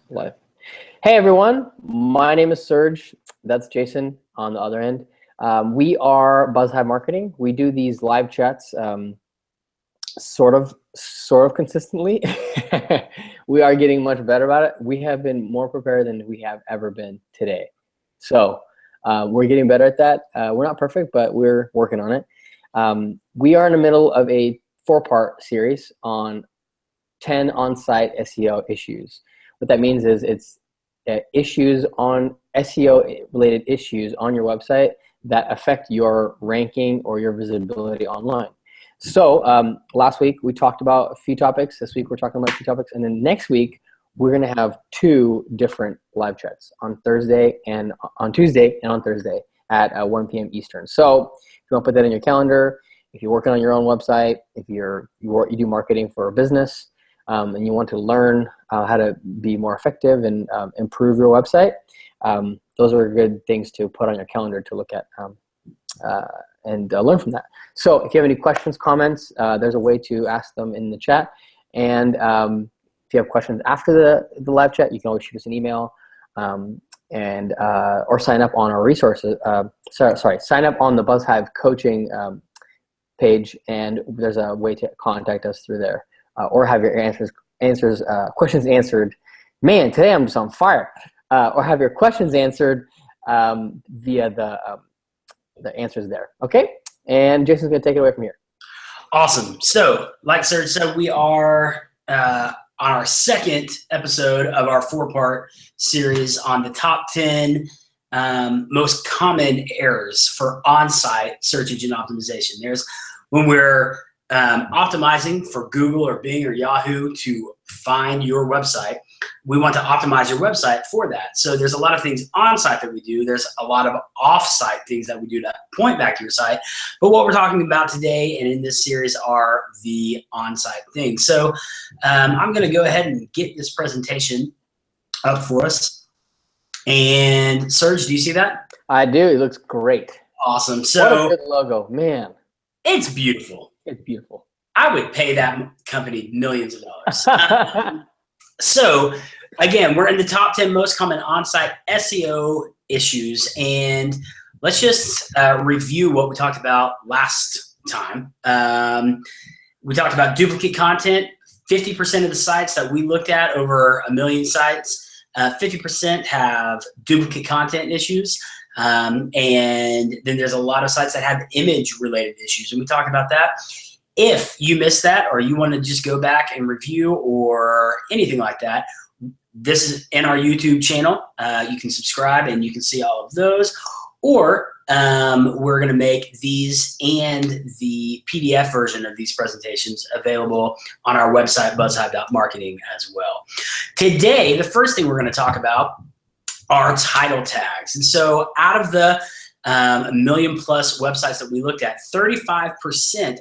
Live. Hey everyone, my name is Serge. That's Jason on the other end. We are Buzzhive Marketing. We do these live chats sort of consistently. We are getting much better about it. We have been more prepared than we have ever been today. So we're getting better at that. We're not perfect, but we're working on it. We are in the middle of a 4-part series on 10 on-site SEO issues. What that means is it's issues on SEO related issues on your website that affect your ranking or your visibility online. So last week we talked about a few topics. This week we're talking about a few topics. And then next week we're going to have 2 different live chats on Tuesday and on Thursday at 1 p.m. Eastern. So if you want to put that in your calendar, if you're working on your own website, if you do marketing for a business, and you want to learn how to be more effective and improve your website, those are good things to put on your calendar to look at and learn from that. So if you have any questions, comments, there's a way to ask them in the chat. And if you have questions after the live chat, you can always shoot us an email or sign up on our resources. Sign up on the Buzzhive coaching page, and there's a way to contact us through there. Or have your questions answered. Man, today I'm just on fire. Or have your questions answered via the answers there. Okay? And Jason's going to take it away from here. Awesome. So, like Serge said, we are on our second episode of our 4-part series on the top 10 most common errors for on-site search engine optimization. There's when we're optimizing for Google or Bing or Yahoo to find your website, we want to optimize your website for that. So there's a lot of things on-site that we do. There's a lot of off-site things that we do to point back to your site. But what we're talking about today and in this series are the on-site things. So I'm going to go ahead and get this presentation up for us. And Serge, do you see that? I do. It looks great. Awesome. So what a good logo, man. It's beautiful. It's beautiful. I would pay that company millions of dollars. So, again, we're in the top 10 most common on-site SEO issues, and let's just review what we talked about last time. We talked about duplicate content. 50% of the sites that we looked at, over 1 million sites, 50% have duplicate content issues. And then there's a lot of sites that have image-related issues, and we talked about that. If you missed that or you want to just go back and review or anything like that, this is in our YouTube channel. You can subscribe and you can see all of those. Or we're going to make these and the PDF version of these presentations available on our website, buzzhive.marketing, as well. Today, the first thing we're going to talk about are title tags. And so out of the 1 million plus websites that we looked at, 35%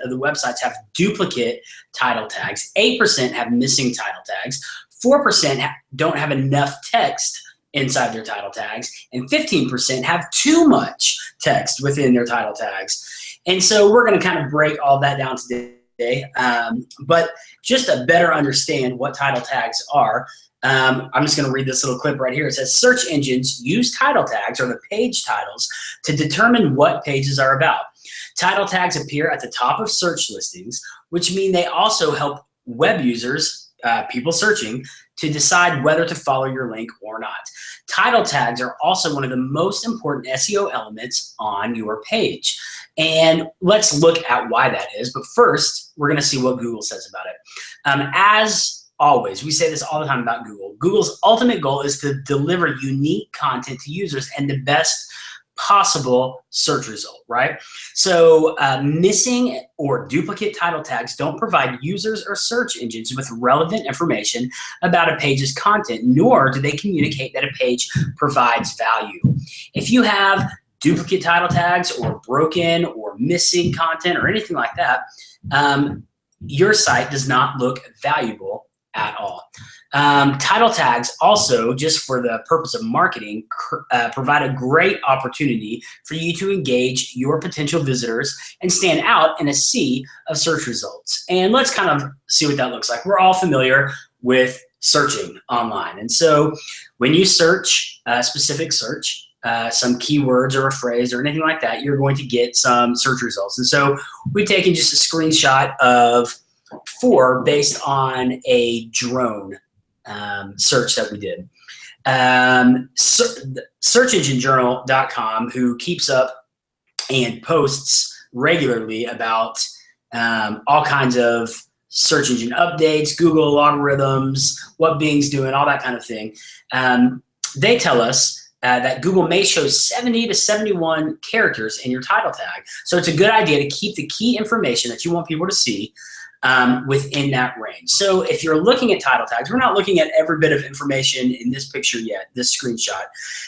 of the websites have duplicate title tags, 8% have missing title tags, 4% don't have enough text inside their title tags, and 15% have too much text within their title tags. And so we're going to kind of break all that down today, but just to better understand what title tags are, I'm just going to read this little clip right here. It says, search engines use title tags, or the page titles, to determine what pages are about. Title tags appear at the top of search listings, which mean they also help web users, people searching, to decide whether to follow your link or not. Title tags are also one of the most important SEO elements on your page. And let's look at why that is. But first, we're going to see what Google says about it. As always, we say this all the time about Google. Google's ultimate goal is to deliver unique content to users and the best possible search result, right? So missing or duplicate title tags don't provide users or search engines with relevant information about a page's content, nor do they communicate that a page provides value. If you have duplicate title tags or broken or missing content or anything like that, your site does not look valuable at all. Title tags also, just for the purpose of marketing, provide a great opportunity for you to engage your potential visitors and stand out in a sea of search results. And let's kind of see what that looks like. We're all familiar with searching online. And so when you search a specific search, some keywords or a phrase or anything like that, you're going to get some search results. And so we've taken just a screenshot of 4 based on a drone search that we did. SearchEngineJournal.com, who keeps up and posts regularly about all kinds of search engine updates, Google algorithms, what Bing's doing, all that kind of thing. They tell us that Google may show 70 to 71 characters in your title tag. So it's a good idea to keep the key information that you want people to see within that range. So if you're looking at title tags, we're not looking at every bit of information in this picture yet, this screenshot.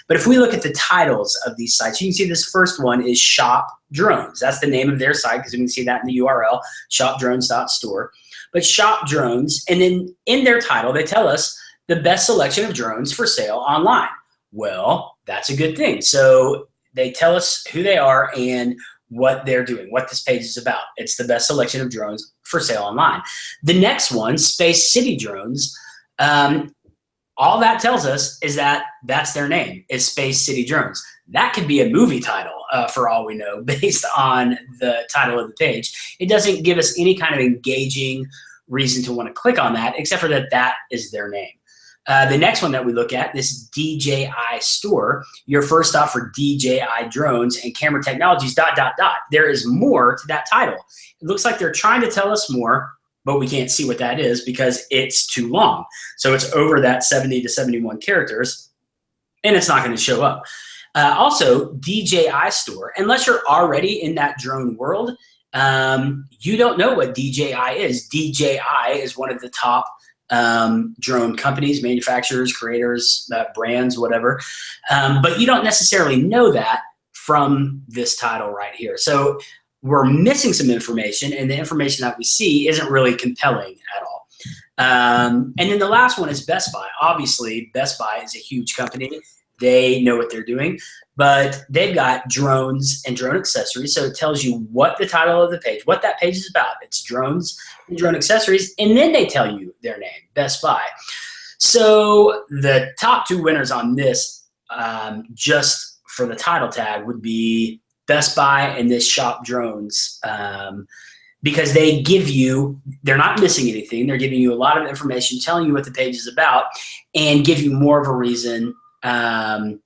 But if we look at the titles of these sites, you can see this first one is Shop Drones. That's the name of their site, because you can see that in the URL, shopdrones.store. But Shop Drones, and then in their title, they tell us the best selection of drones for sale online. Well, that's a good thing. So they tell us who they are and what they're doing, what this page is about. It's the best selection of drones for sale online. The next one, Space City Drones, all that tells us is that that's their name, is Space City Drones. That could be a movie title for all we know, based on the title of the page. It doesn't give us any kind of engaging reason to want to click on that, except for that that is their name. The next one that we look at, this DJI store, your first stop for DJI drones and camera technologies, ... There is more to that title. It looks like they're trying to tell us more, but we can't see what that is because it's too long. So it's over that 70 to 71 characters, and it's not going to show up. Also, DJI store, unless you're already in that drone world, you don't know what DJI is. DJI is one of the top drone companies, manufacturers, creators, brands, whatever. But you don't necessarily know that from this title right here. So we're missing some information, and the information that we see isn't really compelling at all. And then the last one is Best Buy. Obviously, Best Buy is a huge company. They know what they're doing, but they've got drones and drone accessories. So it tells you what the title of the page, what that page is about. It's drones and drone accessories. And then they tell you their name, Best Buy. So the top 2 winners on this, just for the title tag, would be Best Buy and this Shop Drones, because they give you, they're not missing anything. They're giving you a lot of information, telling you what the page is about, and give you more of a reason to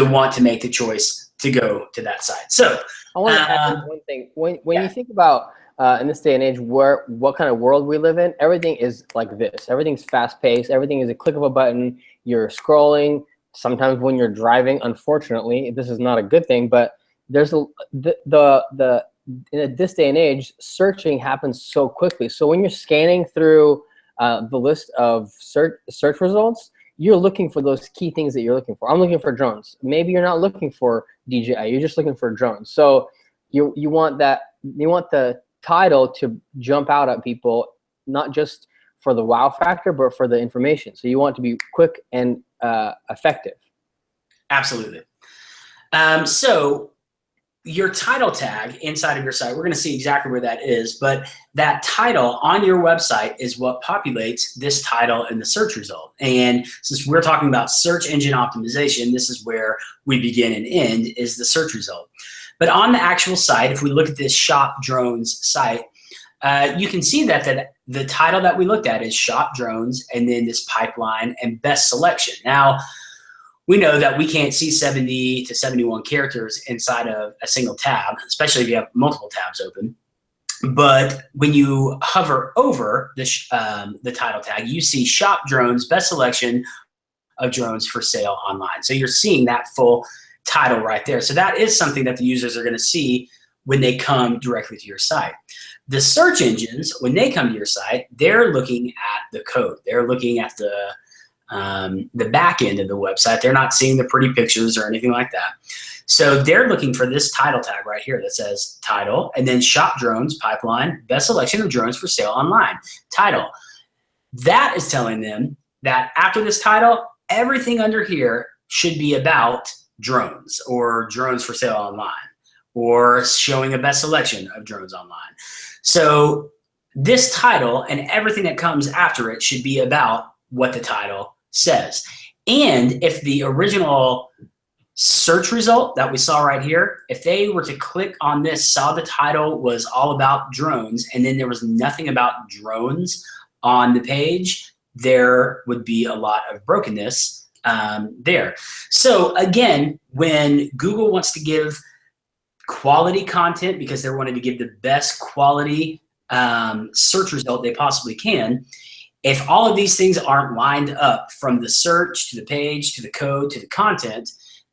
want to make the choice to go to that site. So I want to add one thing. When you think about in this day and age, what kind of world we live in, everything is like this. Everything's fast-paced. Everything is a click of a button. You're scrolling. Sometimes when you're driving, unfortunately, this is not a good thing, but there's in this day and age, searching happens so quickly. So when you're scanning through the list of search results, you're looking for those key things that you're looking for. I'm looking for drones. Maybe you're not looking for DJI. You're just looking for drones. So you want the title to jump out at people, not just for the wow factor, but for the information. So you want it to be quick and effective. Absolutely. So your title tag inside of your site, we're going to see exactly where that is, but that title on your website is what populates this title in the search result. And since we're talking about search engine optimization, this is where we begin and end, is the search result. But on the actual site, if we look at this Shop Drones site, you can see that the title that we looked at is Shop Drones, and then this pipeline and best selection. Now, we know that we can't see 70 to 71 characters inside of a single tab, especially if you have multiple tabs open. But when you hover over the title tag, you see Shop Drones, best selection of drones for sale online. So you're seeing that full title right there. So that is something that the users are going to see when they come directly to your site. The search engines, when they come to your site, they're looking at the code. They're looking at the back end of the website. They're not seeing the pretty pictures or anything like that. So they're looking for this title tag right here that says title, and then Shop Drones, pipeline, best selection of drones for sale online, title. That is telling them that after this title, everything under here should be about drones or drones for sale online or showing a best selection of drones online. So this title and everything that comes after it should be about what the title says. And if the original search result that we saw right here, if they were to click on this, saw the title was all about drones, and then there was nothing about drones on the page, there would be a lot of brokenness there. So again, when Google wants to give quality content because they're wanting to give the best quality search result they possibly can, if all of these things aren't lined up from the search to the page to the code to the content,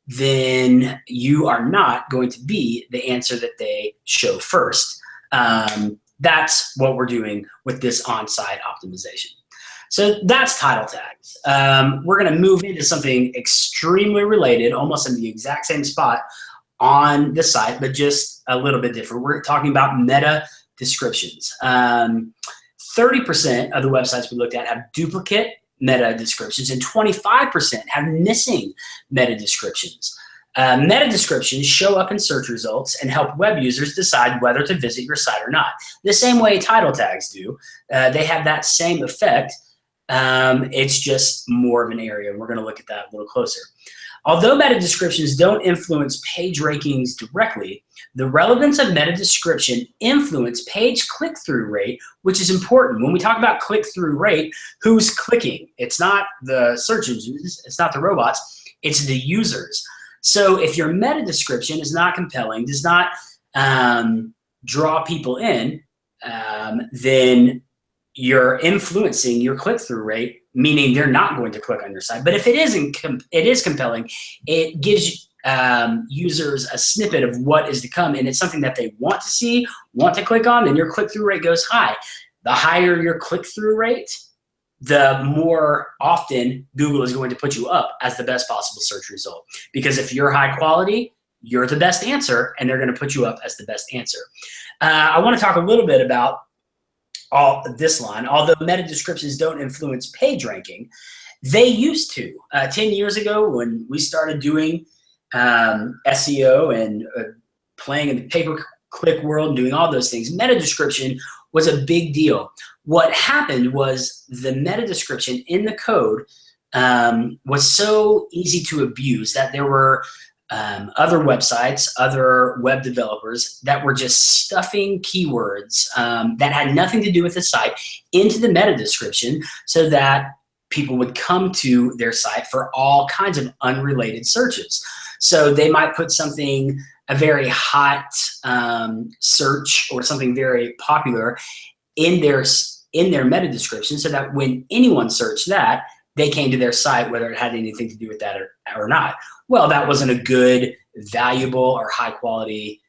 then you are not going to be the answer that they show first. That's what we're doing with this on-site optimization. So that's title tags. We're going to move into something extremely related, almost in the exact same spot on the site, but just a little bit different. We're talking about meta descriptions. 30% of the websites we looked at have duplicate meta descriptions, and 25% have missing meta descriptions. Meta descriptions show up in search results and help web users decide whether to visit your site or not. The same way title tags do. They have that same effect. It's just more of an area. We're going to look at that a little closer. Although meta descriptions don't influence page rankings directly, the relevance of meta description influence page click-through rate, which is important. When we talk about click-through rate, who's clicking? It's not the search engines, it's not the robots, it's the users. So if your meta description is not compelling, does not draw people in, then you're influencing your click-through rate, meaning they're not going to click on your site. But if it is compelling, it gives users a snippet of what is to come, and it's something that they want to see, want to click on, then your click-through rate goes high. The higher your click-through rate, the more often Google is going to put you up as the best possible search result. Because if you're high quality, you're the best answer, and they're going to put you up as the best answer. I want to talk a little bit about all this line. Although meta descriptions don't influence page ranking, they used to. 10 years ago, when we started doing SEO and playing in the pay-per-click world and doing all those things, meta description was a big deal. What happened was the meta description in the code was so easy to abuse that there were other websites, other web developers that were just stuffing keywords that had nothing to do with the site into the meta description so that people would come to their site for all kinds of unrelated searches. So they might put something, a very hot search or something very popular in their meta description so that when anyone searched that, they came to their site whether it had anything to do with that or not. Well, that wasn't a good, valuable, or high quality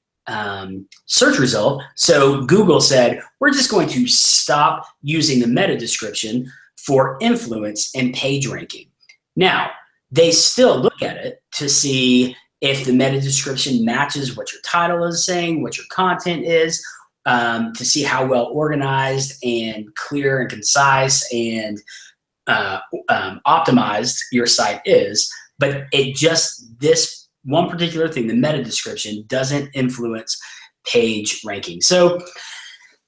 search result. So Google said, we're just going to stop using the meta description for influence and page ranking. Now, they still look at it to see if the meta description matches what your title is saying, what your content is, to see how well organized and clear and concise and optimized your site is. But this one particular thing, the meta description, doesn't influence page ranking. So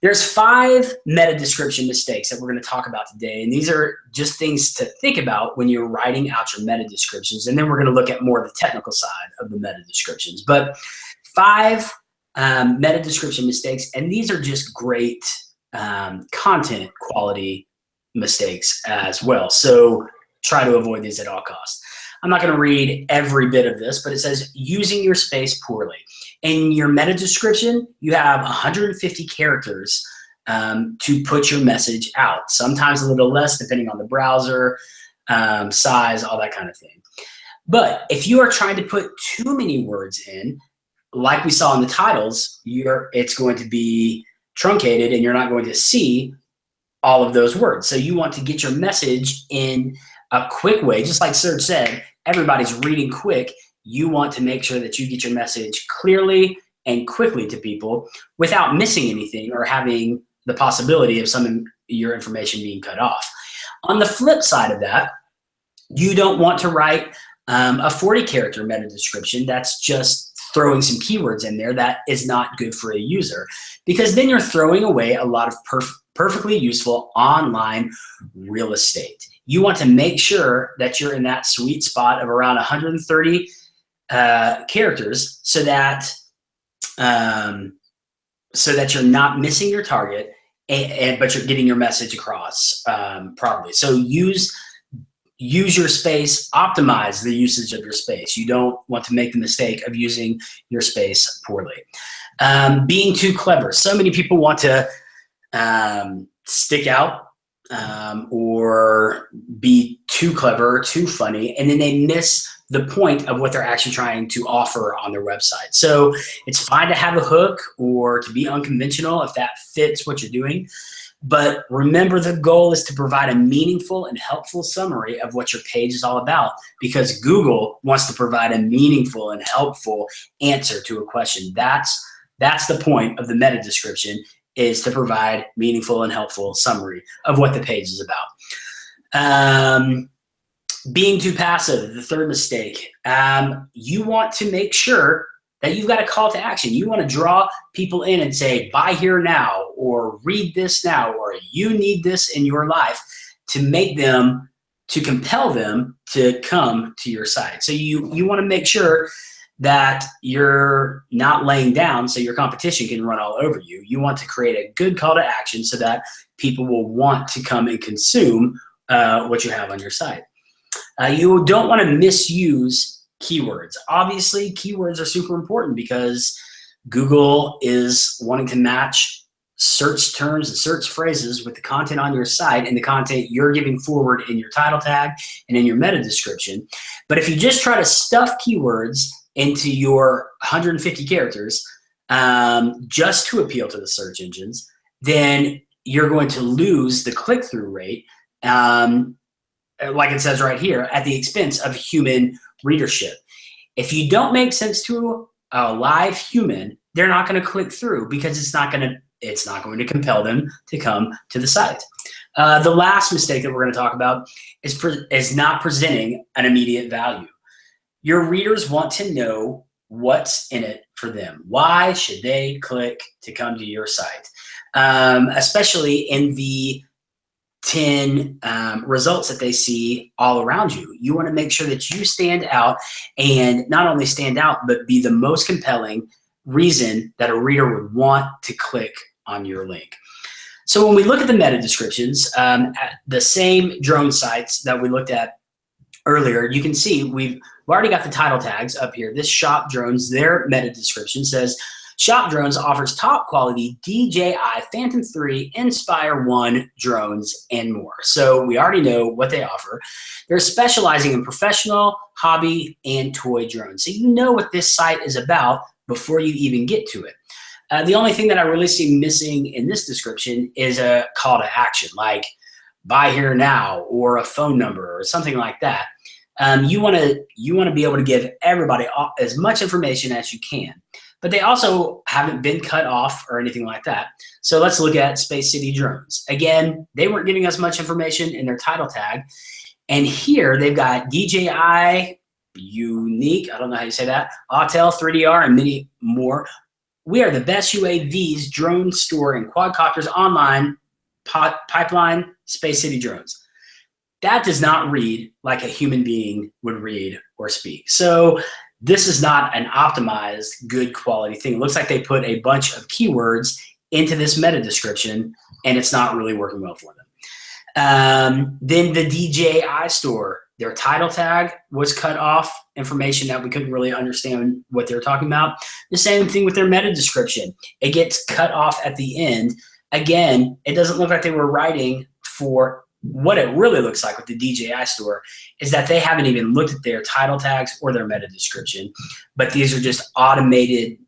there's 5 meta description mistakes that we're going to talk about today. And these are just things to think about when you're writing out your meta descriptions. And then we're going to look at more of the technical side of the meta descriptions. But 5 meta description mistakes, and these are just great content quality mistakes as well. So try to avoid these at all costs. I'm not going to read every bit of this, but it says using your space poorly. In your meta description, you have 150 characters to put your message out. Sometimes a little less depending on the browser, size, all that kind of thing. But if you are trying to put too many words in, like we saw in the titles, it's going to be truncated and you're not going to see all of those words. So you want to get your message in a quick way, just like Serge said, everybody's reading quick. You want to make sure that you get your message clearly and quickly to people without missing anything or having the possibility of your information being cut off. On the flip side of that, you don't want to write a 40-character meta description that's just throwing some keywords in there that is not good for a user, because then you're throwing away a lot of perfectly useful online real estate. You want to make sure that you're in that sweet spot of around 130 characters so that you're not missing your target, but you're getting your message across properly. So use your space, optimize the usage of your space. You don't want to make the mistake of using your space poorly. Being too clever. So many people want to stick out or be too clever, too funny, and then they miss the point of what they're actually trying to offer on their website. So it's fine to have a hook or to be unconventional if that fits what you're doing. But remember, the goal is to provide a meaningful and helpful summary of what your page is all about, because Google wants to provide a meaningful and helpful answer to a question. That's the point of the meta description, is to provide meaningful and helpful summary of what the page is about. Being too passive, the third mistake. You want to make sure that you've got a call to action. You want to draw people in and say, buy here now, or read this now, or you need this in your life, to compel them to come to your site. So you want to make sure that you're not laying down so your competition can run all over you. You want to create a good call to action so that people will want to come and consume what you have on your site. You don't want to misuse keywords. Obviously, keywords are super important because Google is wanting to match search terms and search phrases with the content on your site and the content you're giving forward in your title tag and in your meta description. But if you just try to stuff keywords into your 150 characters just to appeal to the search engines, then you're going to lose the click-through rate, like it says right here, at the expense of human readership. If you don't make sense to a live human, they're not going to click through because it's not going to compel them to come to the site. The last mistake that we're going to talk about is not presenting an immediate value. Your readers want to know what's in it for them. Why should they click to come to your site? Especially in the 10 results that they see all around you. You want to make sure that you stand out, and not only stand out, but be the most compelling reason that a reader would want to click on your link. So when we look at the meta descriptions, at the same drone sites that we looked at earlier, you can see we've already got the title tags up here. This Shop Drones, their meta description says, Shop Drones offers top quality DJI Phantom 3, Inspire 1 drones, and more. So we already know what they offer. They're specializing in professional, hobby, and toy drones. So you know what this site is about before you even get to it. The only thing that I really see missing in this description is a call to action, like buy here now, or a phone number, or something like that. You want to be able to give everybody as much information as you can. But they also haven't been cut off or anything like that. So let's look at Space City Drones. Again, they weren't giving us much information in their title tag. And here they've got DJI, Unique, I don't know how you say that, Autel, 3DR, and many more. We are the best UAVs, drone store, and quadcopters online, pipeline, Space City Drones. That does not read like a human being would read or speak. So this is not an optimized, good quality thing. It looks like they put a bunch of keywords into this meta description, and it's not really working well for them. Then the DJI store, their title tag was cut off, information that we couldn't really understand what they were talking about. The same thing with their meta description. It gets cut off at the end. Again, it doesn't look like they were writing for what it really looks like with the DJI store is that they haven't even looked at their title tags or their meta description, but these are just automatically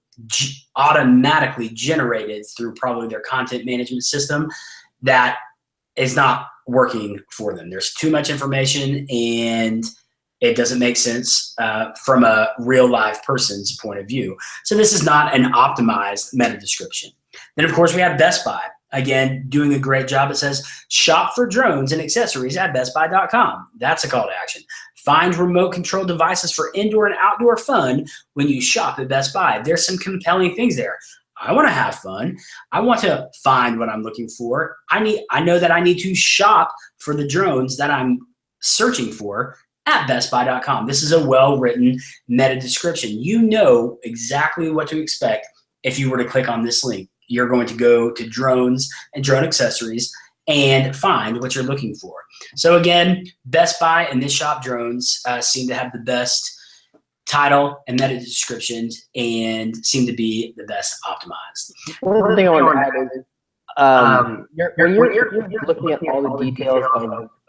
generated through probably their content management system that is not working for them. There's too much information and it doesn't make sense from a real live person's point of view. So this is not an optimized meta description. Then of course we have Best Buy. Again, doing a great job. It says, shop for drones and accessories at bestbuy.com. That's a call to action. Find remote control devices for indoor and outdoor fun when you shop at Best Buy. There's some compelling things there. I want to have fun. I want to find what I'm looking for. I know that I need to shop for the drones that I'm searching for at bestbuy.com. This is a well-written meta description. You know exactly what to expect if you were to click on this link. You're going to go to drones and drone accessories and find what you're looking for. So again, Best Buy and this shop drones seem to have the best title and meta descriptions and seem to be the best optimized. One thing I want to add is when you're looking at all the details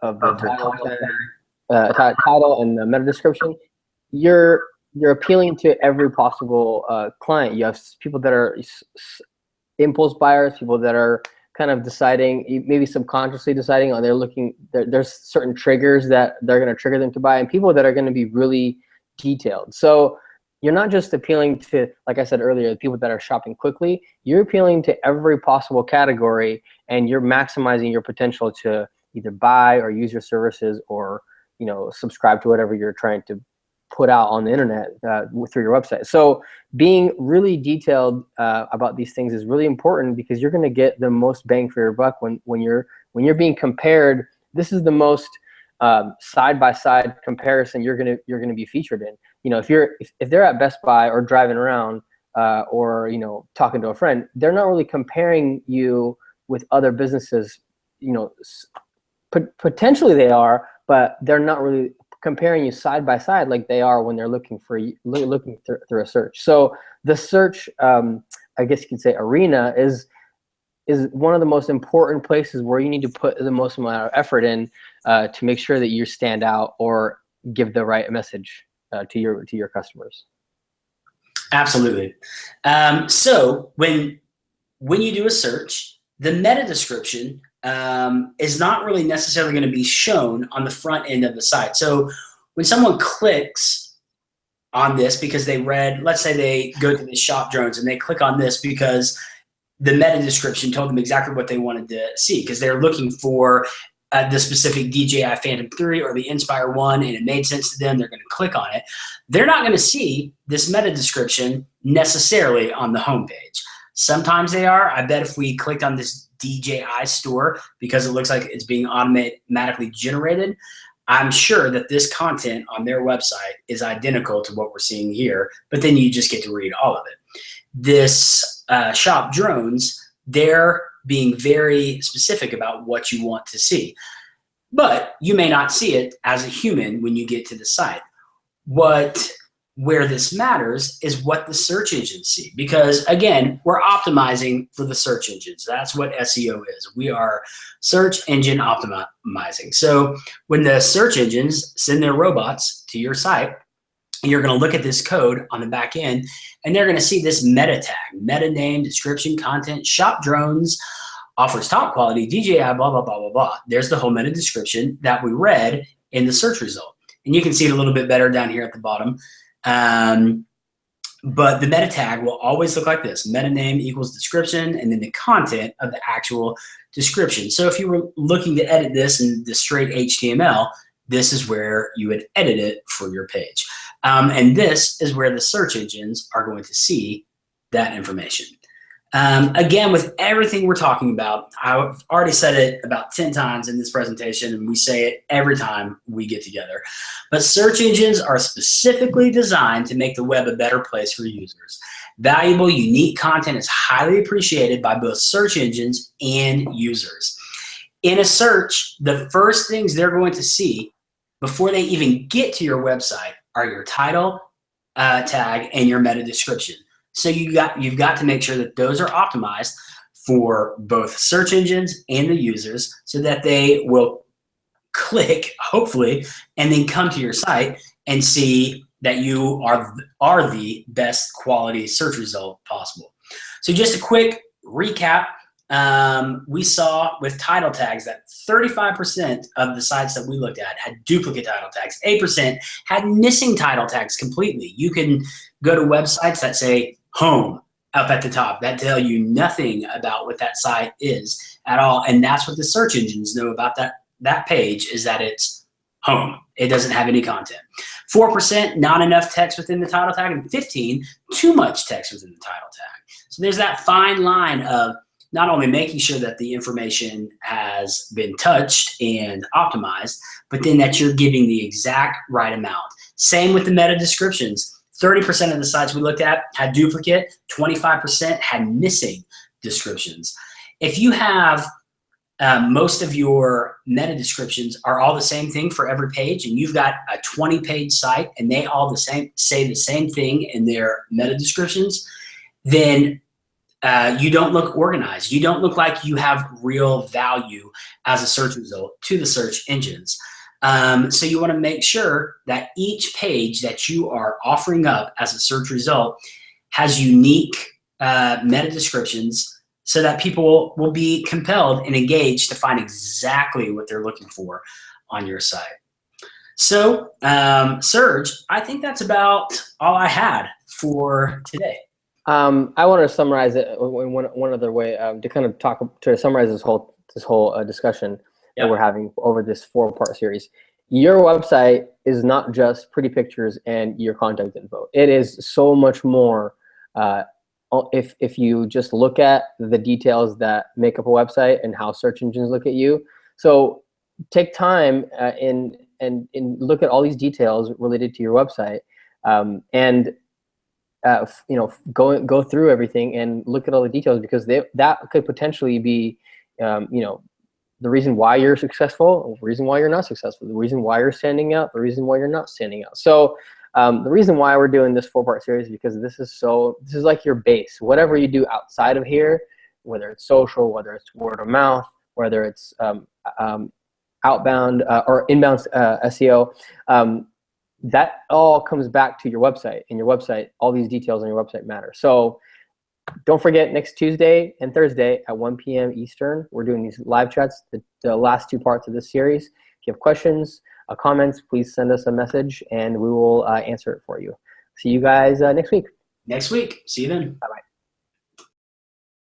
of the title and the meta description, you're appealing to every possible client. You have people that are impulse buyers, people that are kind of deciding, maybe subconsciously deciding, there's certain triggers that they're going to trigger them to buy, and people that are going to be really detailed. So you're not just appealing to, like I said earlier, the people that are shopping quickly. You're appealing to every possible category, and you're maximizing your potential to either buy or use your services, or subscribe to whatever you're trying to put out on the internet through your website. So being really detailed about these things is really important, because you're going to get the most bang for your buck when you're being compared. This is the most side-by-side comparison you're gonna be featured in. If they're at Best Buy or driving around or talking to a friend, they're not really comparing you with other businesses. Potentially they are, but they're not really comparing you side by side like they are when they're looking through a search. So the search, I guess you could say, arena is one of the most important places where you need to put the most amount of effort in to make sure that you stand out or give the right message to your customers. Absolutely. So when you do a search, the meta description is not really necessarily going to be shown on the front end of the site. So when someone clicks on this because they read, let's say they go to the shop drones and they click on this because the meta description told them exactly what they wanted to see, because they're looking for the specific DJI Phantom 3 or the Inspire 1, and it made sense to them. They're going to click on it. They're not going to see this meta description necessarily on the homepage. Sometimes they are. I bet if we clicked on this DJI store, because it looks like it's being automatically generated, I'm sure that this content on their website is identical to what we're seeing here, but then you just get to read all of it. This shop drones, they're being very specific about what you want to see, but you may not see it as a human when you get to the site. Where this matters is what the search engines see, because again, we're optimizing for the search engines. That's what SEO is. We are search engine optimizing. So when the search engines send their robots to your site, you're going to look at this code on the back end, and they're going to see this meta tag, meta name, description, content, shop drones, offers top quality, DJI, blah, blah, blah, blah, blah. There's the whole meta description that we read in the search result. And you can see it a little bit better down here at the bottom. But the meta tag will always look like this: meta name equals description, and then the content of the actual description. So if you were looking to edit this in the straight HTML, this is where you would edit it for your page. And this is where the search engines are going to see that information. Again, with everything we're talking about, I've already said it about 10 times in this presentation, and we say it every time we get together. But search engines are specifically designed to make the web a better place for users. Valuable, unique content is highly appreciated by both search engines and users. In a search, the first things they're going to see before they even get to your website are your title, tag, and your meta description. So you've got to make sure that those are optimized for both search engines and the users, so that they will click, hopefully, and then come to your site and see that you are the best quality search result possible. So just a quick recap. We saw with title tags that 35% of the sites that we looked at had duplicate title tags. 8% had missing title tags completely. You can go to websites that say home up at the top that tell you nothing about what that site is at all. And that's what the search engines know about that page, is that it's home. It doesn't have any content. 4% not enough text within the title tag, and 15 too much text within the title tag. So there's that fine line of not only making sure that the information has been touched and optimized, but then that you're giving the exact right amount. Same with the meta descriptions. 30% of the sites we looked at had duplicate, 25% had missing descriptions. If you have most of your meta descriptions are all the same thing for every page, and you've got a 20-page site and they all say the same thing in their meta descriptions, then you don't look organized. You don't look like you have real value as a search result to the search engines. So you want to make sure that each page that you are offering up as a search result has unique meta descriptions so that people will be compelled and engaged to find exactly what they're looking for on your site. So, Serge, I think that's about all I had for today. I want to summarize it in one other way to kind of summarize this whole discussion that we're having over this 4-part series. Your website is not just pretty pictures and your contact info. It is so much more. If you just look at the details that make up a website and how search engines look at you, so take time and look at all these details related to your website, and go through everything and look at all the details, because that could potentially be the reason why you're successful, the reason why you're not successful, the reason why you're standing out, the reason why you're not standing out. So the reason why we're doing this 4-part series is because this is like your base. Whatever you do outside of here, whether it's social, whether it's word of mouth, whether it's outbound or inbound SEO, that all comes back to your website. And your website, all these details on your website matter. So don't forget, next Tuesday and Thursday at 1 p.m. Eastern, we're doing these live chats, the last 2 parts of this series. If you have questions, comments, please send us a message and we will answer it for you. See you guys next week. Next week. See you then. Bye-bye.